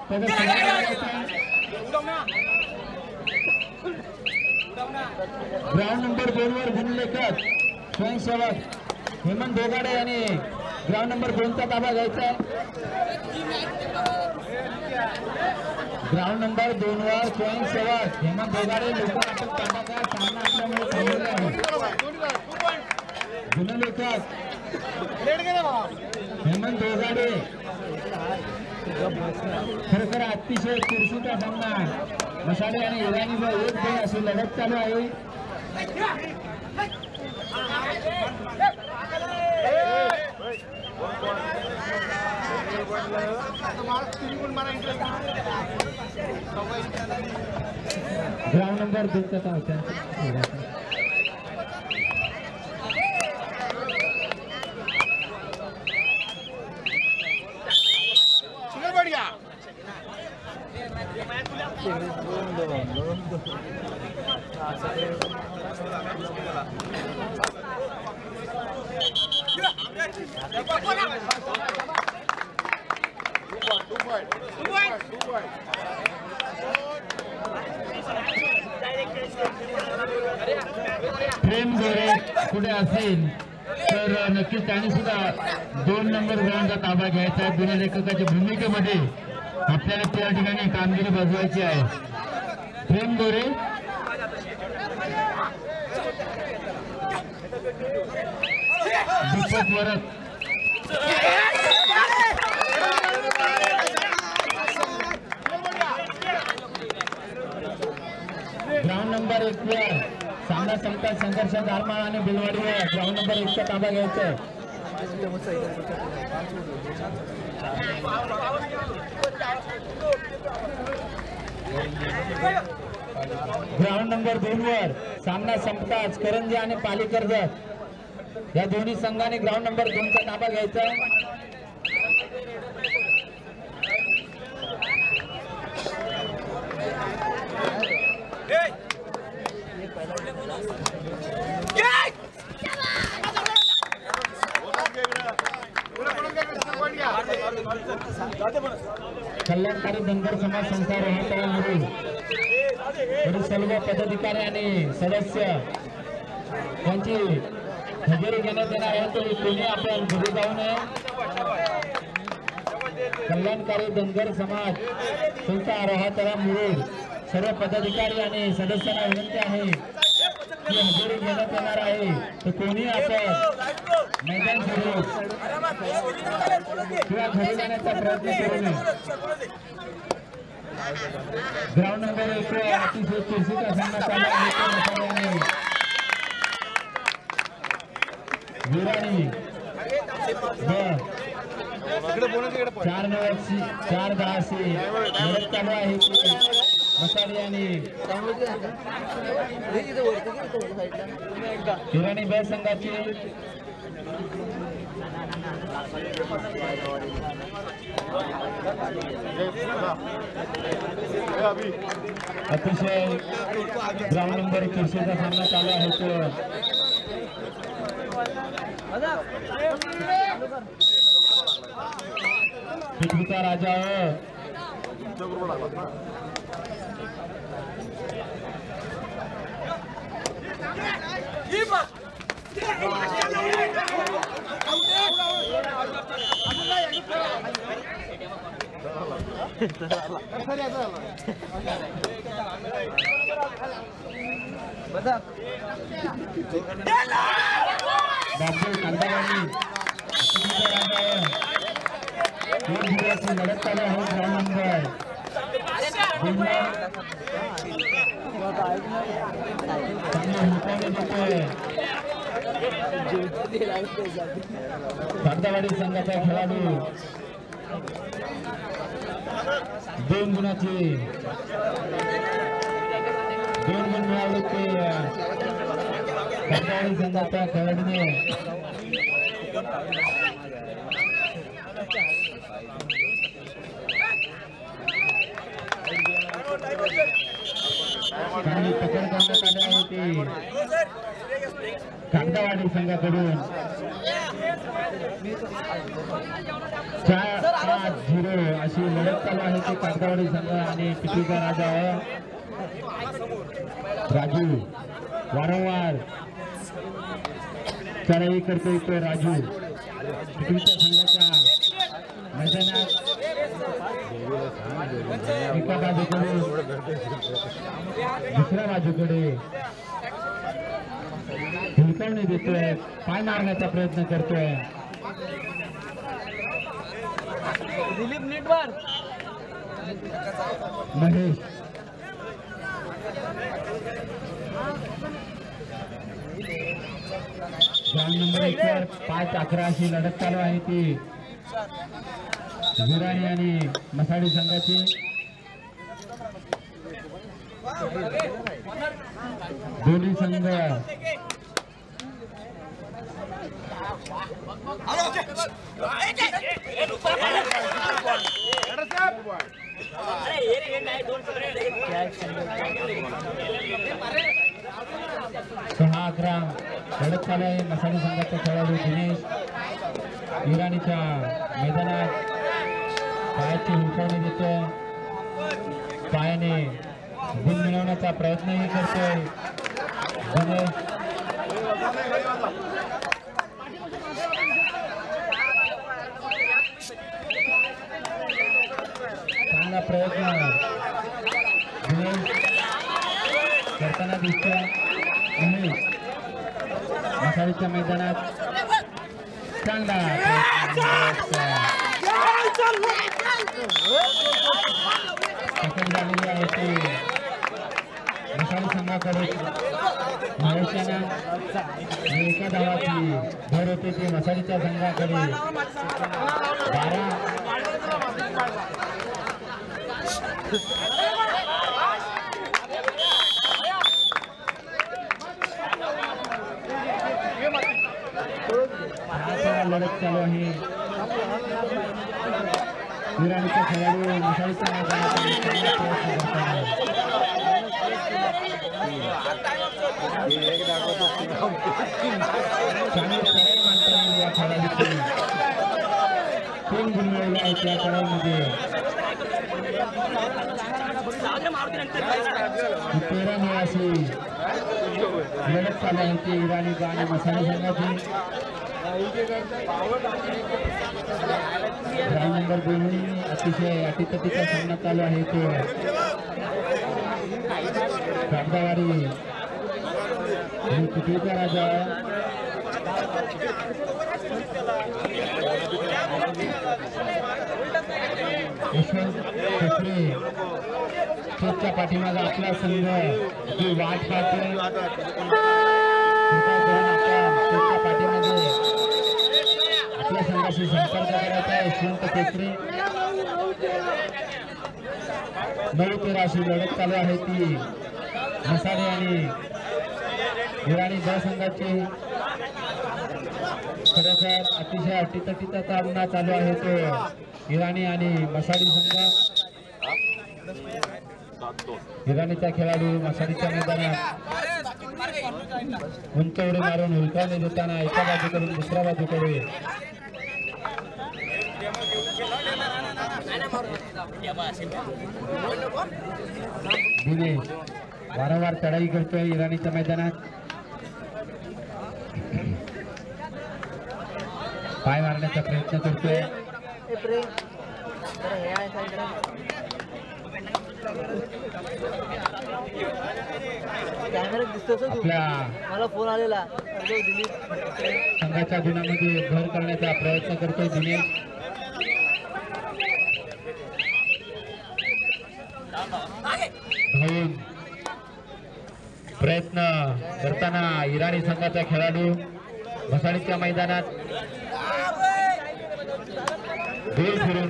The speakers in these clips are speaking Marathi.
ग्राउंड नंबर 2 वर गुणलेखक स्वयंसेवक हेमंत दोगाडे यांनी ग्राउंड नंबर 2 चा ताबा घ्यायचा आहे। ग्राउंड नंबर 2 वर स्वयंसेवक हेमंत दोगाडे लोकनाटक तांडाचा सामना असल्यामुळे थांबलेला आहे। गुणलेखक हेमंत दोगाडे खरोखर अतिशय चुरशीचा सामना मसाले आणि इराणीचा 1-2 अशी लढत चालू आहे। ग्राउंड नंबर 2 चा होता प्रेम गोरे कुठे असेल तर नक्कीच त्यांनी सुद्धा 2 नंबर ग्राउंडचा ताबा घ्यायचा आहे। गुणलेखकाच्या भूमिकेमध्ये आपल्याला त्या ठिकाणी कामगिरी बजवायची आहे। प्रेम गोरे दीपक वरत ग्राउंड नंबर 1 वर सामना संपतात संघर्ष दारमाळ आणि बिलवाडीवर ग्राउंड नंबर 1 चा ताबा घ्यायचा आहे। ग्राउंड नंबर 2 वर सामना संपताच करंजी आणि पालीकर्जत या दोन्ही संघाने ग्राउंड नंबर 2 चा ताबा घ्यायचा आहे। कल्याणकारी धनगर समाज संस्था रोहतमधून सर्व पदाधिकारी आणि सदस्य यांची हजेरी घेण्यात येणार आहे। तो कोणी आपण घरी जाऊ नये। कल्याणकारी धनगर समाज संस्था रोहतरा मुरुड सर्व पदाधिकारी आणि सदस्यांना विनंती आहे की हजेरी घेण्यात येणार आहे तर कोणी आपण मैदान सोडून किंवा घरी जाण्याचा प्रयत्न करू नये। ग्राउंड नंबर 1 वर अतिशय चुरशीचा सामना चालू आहे। विराणी 4-10 लढत चालू आहे। मसाले आणि विराणी ब संघाची अतिशय ग्राउंड नंबर 4 चा सामना चालू आहे। पिठूचा राजा लढत चालू आहे। ग्राउंड नंबर संघाचा खेळाडू 2 गुणाची 2 गुण मिळाले ते संघाच्या खेळाडूने चांगली पकड करण्यात आली आहे ती कागदावाडी संघाकडून 4-5-0 अशी लढत चालू आहे ती कागदावाडी संघ आणि पिटूचा राजा राजू वारंवार चढाई करतोय तो राजू पिटूच्या संघाच्या मैदानात एका बाजूकडे दुसऱ्या बाजूकडे हुलकावणी देतोय पाय मारण्याचा प्रयत्न करतोय महेश ग्राउंड नंबर 1 वर 5-11 अशी लढत चालू आहे ती विराणी आणि मसाडी संघाची दोन्ही संघ सहा 11 लढत चालू आहे मसाडी संघाचा खेळाडू दिनेश विराणीच्या मैदानात पायाची हुलकावणी देतोय पायाने गुण मिळवण्याचा प्रयत्नही करतोय दिनेश चांगला प्रयत्न दिनेश करताना दिसतोय मसाडीच्या मैदानात चांगला पकड झालेली आहे ती मसाडी संघाकडे महेशानं एका धावाची भर होते ती मसाडीच्या संघाकडे 12 लढत चालू आहे विराणीचा खेळाडू मसाडीच्या मैदानात या खेळाडूची 3 गुण मिळवले आहेत त्या खेळामध्ये 13 अशी लढत चालू आहे ती विराणी आणि मसाडी संघाची ग्राउंड नंबर 2 अतिशय अटीतटीचा सामना चालू आहे तो कागदावाडी आणि पिटूचा राजा यशवंत कोपरे चोटच्या पाठीमागे आपला संघ जी वाट पाहतोय चोटच्या पाठीमागे आपल्या संघाशी संपर्क करायचा आहे यशवंत कोपरे 9-13 अशी लढत चालू आहे ती मसाडी आणि विराणी द संघाची खरोखर अतिशय अटीतटीचा सामना चालू आहे तो विराणी आणि मसाडी संघ विराणीचा खेळाडू मसाडीच्या मैदानात उंच उडी मारून हुलकावणी देताना एका बाजूकडून दुसऱ्या बाजूकडे दिनेश वारंवार चढाई करतोय विराणीच्या मैदानात पाय मारण्याचा प्रयत्न करतोय मला फोन आलेला संघाच्या गुणामध्ये भर करण्याचा प्रयत्न करतोय दिनेश धावून प्रयत्न करताना इराणी संघाचा खेळाडू मसाडीच्या मैदानात गोल फिरून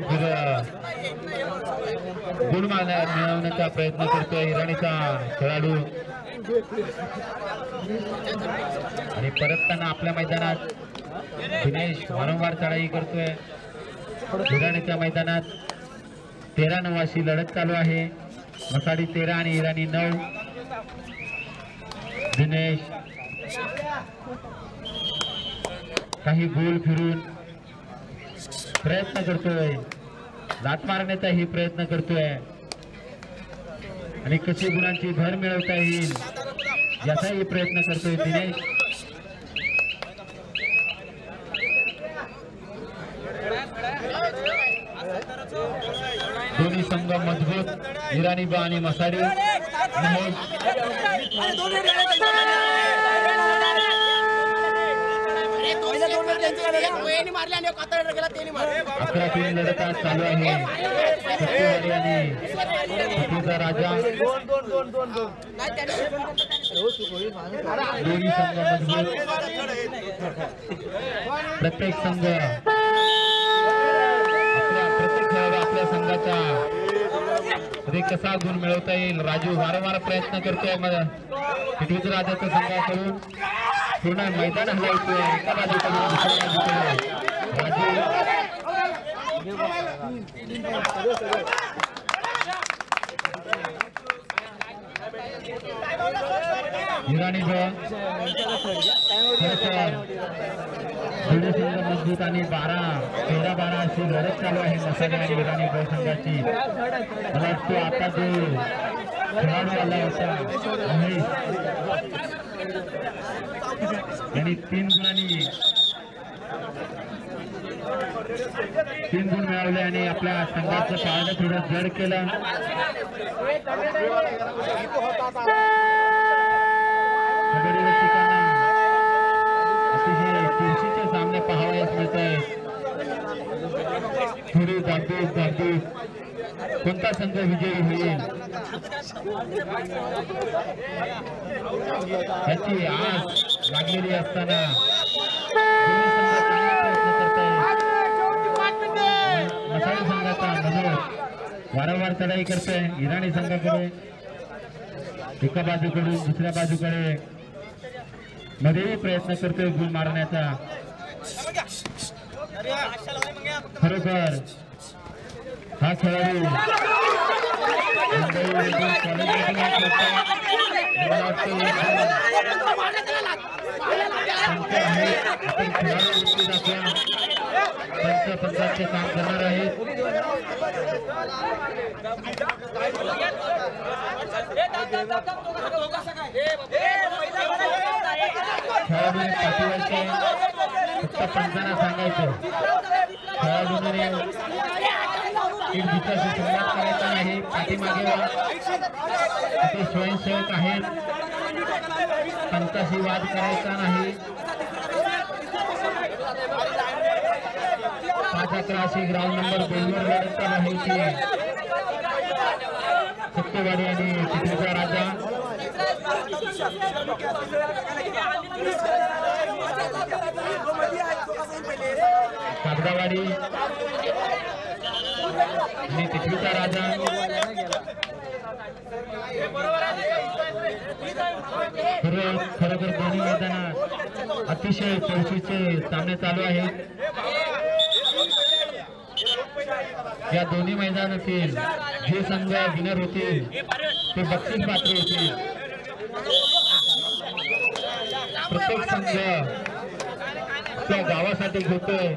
गुण मिळवण्याचा प्रयत्न करतोय इराणीचा खेळाडू आणि परतताना आपल्या मैदानात दिनेश वारंवार चढाई करतोय इराणीच्या मैदानात 13-9 अशी लढत चालू आहे मसाडी 13 आणि इराणी 9 दिनेश काही गोल फिरून प्रयत्न करतोय, लात मारण्याचाही प्रयत्न करतोय आणि कशी गुणांची भर मिळवता येईल याचाही प्रयत्न करतोय दिनेश. दोन्ही संघ मजबूत, इराणीबा आणि मसाडी. महेश 11-3 लढत आज चालू आहे. सत्यवाडी आणि पृथ्वीचा राजा दोन्ही संघ मजबूत. प्रत्येक संघ प्रत्येक खेळाडू आपल्या संघाचा कसा गुण मिळवता येईल राजू वारंवार प्रयत्न करतोय. पृथ्वीचा राजाच्या संघाकडून पूर्ण मैदान हलवतोय एका बाजूकडून दुसऱ्या बाजूकडे. राजू इराणी मजबूत आणि 13-12 अशी लढत चालू आहे मसाले आणि इराणी ब संघाची. मला वाटतो आता जो खेळाडू आला होता महेश यांनी 3 गुण मिळवले आणि आपल्या संघाचं पारडं थोडं जड केलं. अतिशय चुरशीचे सामने पाहावयास मिळत आहेत. थोडी धाकधूक कोणता संघ विजयी होईल याची आस लागलेली असताना दोन्ही संघ चांगला प्रयत्न करतायत. मसाडी संघाचा मनोज वारंवार चढाई करतोय इराणी संघाकडे. एका बाजूकडून दुसऱ्या बाजूकडे मध्येही प्रयत्न करतोय गुण मारण्याचा. खरोखर हा खेळाडू पंचाचे काम करणार आहेत. खेळाडूने पाठीवरचे फक्त पंचांना सांगायचं खेळाडूने एक दिवसाची सुरुवात करायचा नाही. पाठीमागे ते स्वयंसेवक आहेत, पंचाशी वाद करायचा नाही. 5-11 ग्राउंड नंबर 2 वर लढत चालू आहे. सत्यवाडी आणि पृथ्वीचा राजा कागदावाडी आणि पृथ्वीचा राजा. खरोखर दोन्ही मैदानात अतिशय चौशीचे सामने चालू आहेत. या दोन्ही मैदानातील जे संघ विनर होतील ते बक्षीस पात्र होतील. प्रत्येक संघ त्या गावासाठी घेतोय.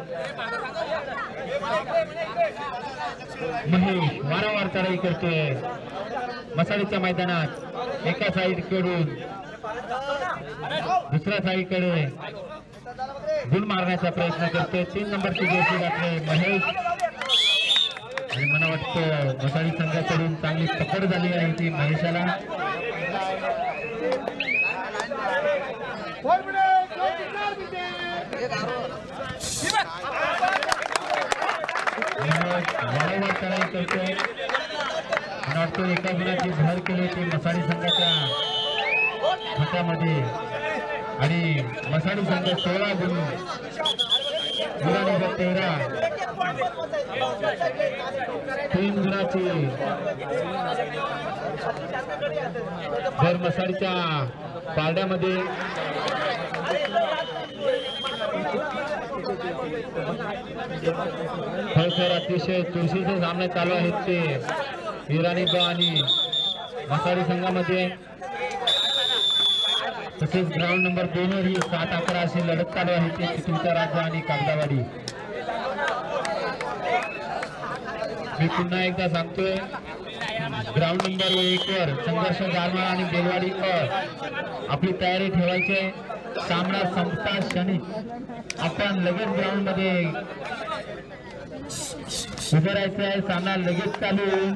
महेश वारंवार चढाई करतोय मसाडीच्या मैदानात. एका साईडकडून दुसऱ्या साईडकडे गुण मारण्याचा प्रयत्न करतोय. 3 नंबरची जर्सी घातली महेश आणि मला वाटतं मसाडी संघाकडून चांगली पकड झाली आहे ती महेशाला. वारंवार चढाई करतोय. मला वाटतं एका गुणाची भर केली ती मसाडी संघाच्या हातामध्ये आणि मसाडी संघ 16 गुण गुणांनी 13 3 गुणाची भर मसाडीच्या पारड्यामध्ये. खरोखर अतिशय चुरशीचे सामने चालू आहेत ते इराणी ब आणि मसाडी संघामध्ये. तसेच ग्राउंड नंबर 2 वर ही 7-11 अशी लढत चालू आहे ते चिखलीचा राजा आणि कागदावाडी. मी पुन्हा एकदा सांगतोय ग्राउंड नंबर 1 वर संघर्ष गारमाळ आणि बेलवाडी आपली तयारी ठेवायची. सामना संपता क्षणी आपण लगेच ग्राउंड मध्ये उभं राहायचं आहे. सामना लगेच चालू होईल.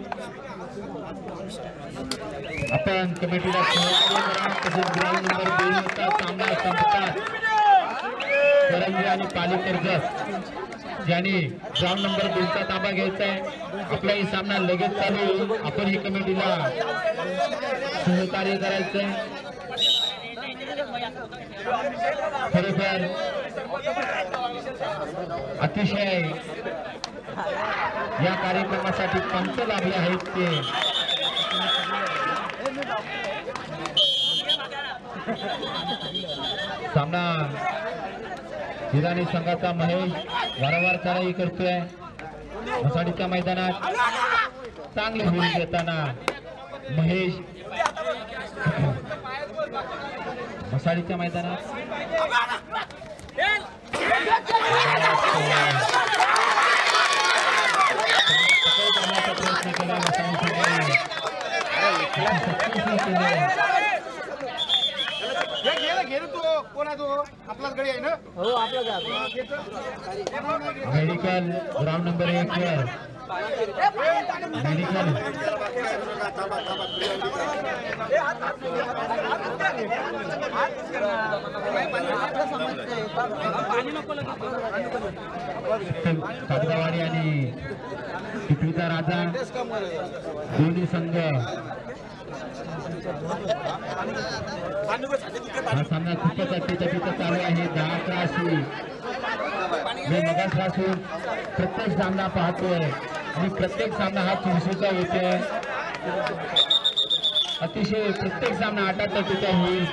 आपण कमिटीला तसेच ग्राउंड नंबर 2 चा सामना संपतात करंजी आणि पालीकर्ज ज्यांनी ग्राउंड नंबर 2 चा ताबा घ्यायचा आहे. आपला ही सामना लगेच चालू होईल. आपण ही कमिटीला सहकार्य करायचंय. खरोखर अतिशय या कार्यक्रमासाठी पंच लाभले आहेत ते सामना हिराणी संघाचा महेश वारंवार चढाई करतोय. मसाडीच्या मैदानात चांगली होईल देताना महेश मसाडीच्या मैदानात प्रयत्न केला. मेडिकल ग्राउंड नंबर 1 वर मेडिकल कागदावाडी आणि चिखलीचा राजा दोन्ही संघ हा सामना खूपच अतिशय चालू आहे. 10-11 अशी मी मगापासून प्रत्येक सामना पाहतोय आणि प्रत्येक सामना हा चुरशीचा होतोय. अतिशय प्रत्येक सामना 8 टक्केचा होईल.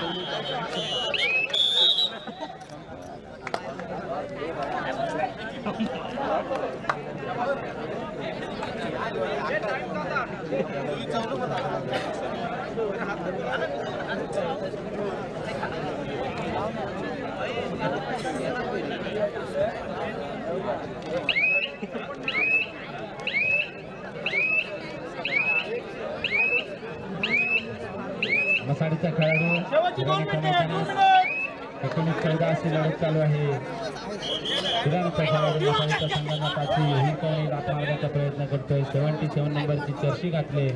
मसाडीचा खेळाडू 19-14 अशी लढत चालू आहे. खेळाडूचा मसाडीच्या संघांना पाचवी ही काही लाथा मारण्याचा प्रयत्न करतोय. 77 नंबरची चर्ची घातले.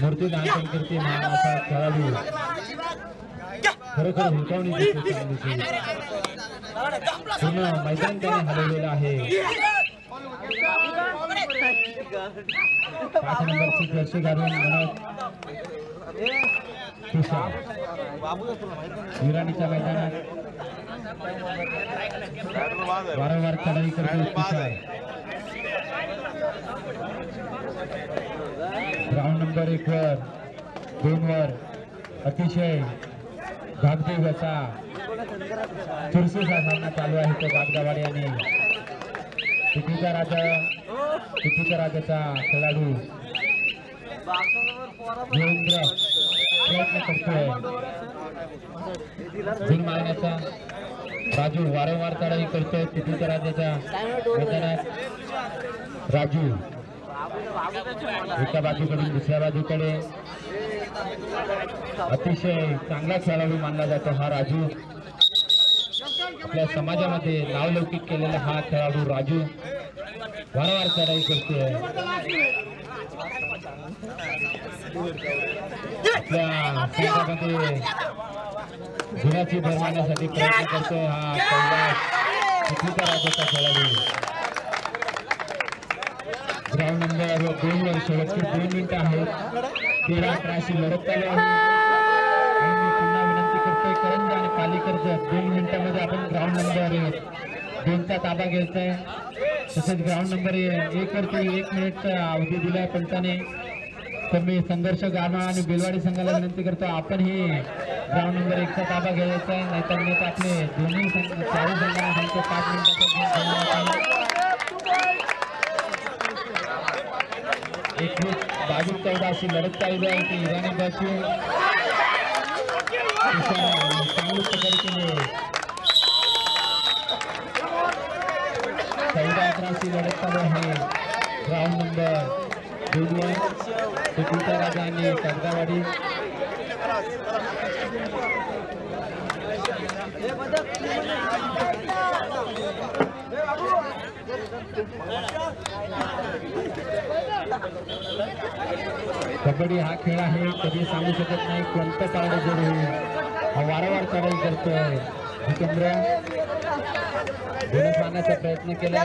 मूर्ती दान कीर्ती महान असा खेळाडू खरोखर हुलकावणी दिसते. पूर्ण मैदान त्याने हलवलेलं आहे. 5 नंबरची जर्सी घालून मनोज विराणीच्या मैदानात वारंवार चढाई करतो. ग्राउंड नंबर 1 वर 2 वर अतिशय गागदेवाचा चुरशीचा सामना चालू आहे. तो गागदावाडी आणि चिखलीचा राजाचा खेळाडू देवेंद्र प्रयत्न करतोय गुण मारण्याचा. राजू वारंवार चढाई करतोय चिखलीच्या राजाच्या मैदानात. राजू एका बाजूकडून दुसऱ्या बाजूकडे अतिशय चांगला खेळाडू मानला जातो हा राजू. आपल्या समाजामध्ये नावलौकिक केलेला हा खेळाडू राजू वारंवार चढाई करतोय. आपल्या संघामध्ये गुणाची भर मारण्यासाठी प्रयत्न करतोय हा चिखलीचा राजाचा खेळाडू. ग्राउंड नंबर 2 वर शेवटची 2 मिनिटं आहेत. 13-11 अशी लढत चालू आहे. आणि मी पुन्हा विनंती करतोय करंजी आणि पालीकर्ज 2 मिनिटांमध्ये आपण ग्राउंड नंबर 2 चा ताबा घ्यायचा आहे. तसेच ग्राउंड नंबर 1 वरती 1 मिनिटचा अवधी दिलाय पंचाने. तर मी संघर्ष गारमाळ आणि बेलवाडी संघाला विनंती करतो आपण ही ग्राउंड नंबर 1 चा ताबा घ्यायचा आहे. नाहीतर मी आपले दोन्ही चारही संघांना सांगतो 5 मिनिटाचा 21-22 अशी लढत चालू आहे. ती इराणी बसू चांगली पकड केली 14-11 लढत चालू आहे ग्राउंड नंबर 2 वर सुकुता राजा आणि सरदावाडी कबड्डी हा खेळ आहे कधी सांगू शकत नाही कोणतं कार्ड जर होईल हा वारंवार चढाई करतोय जितेंद्र बोनस आणण्याचा प्रयत्न केला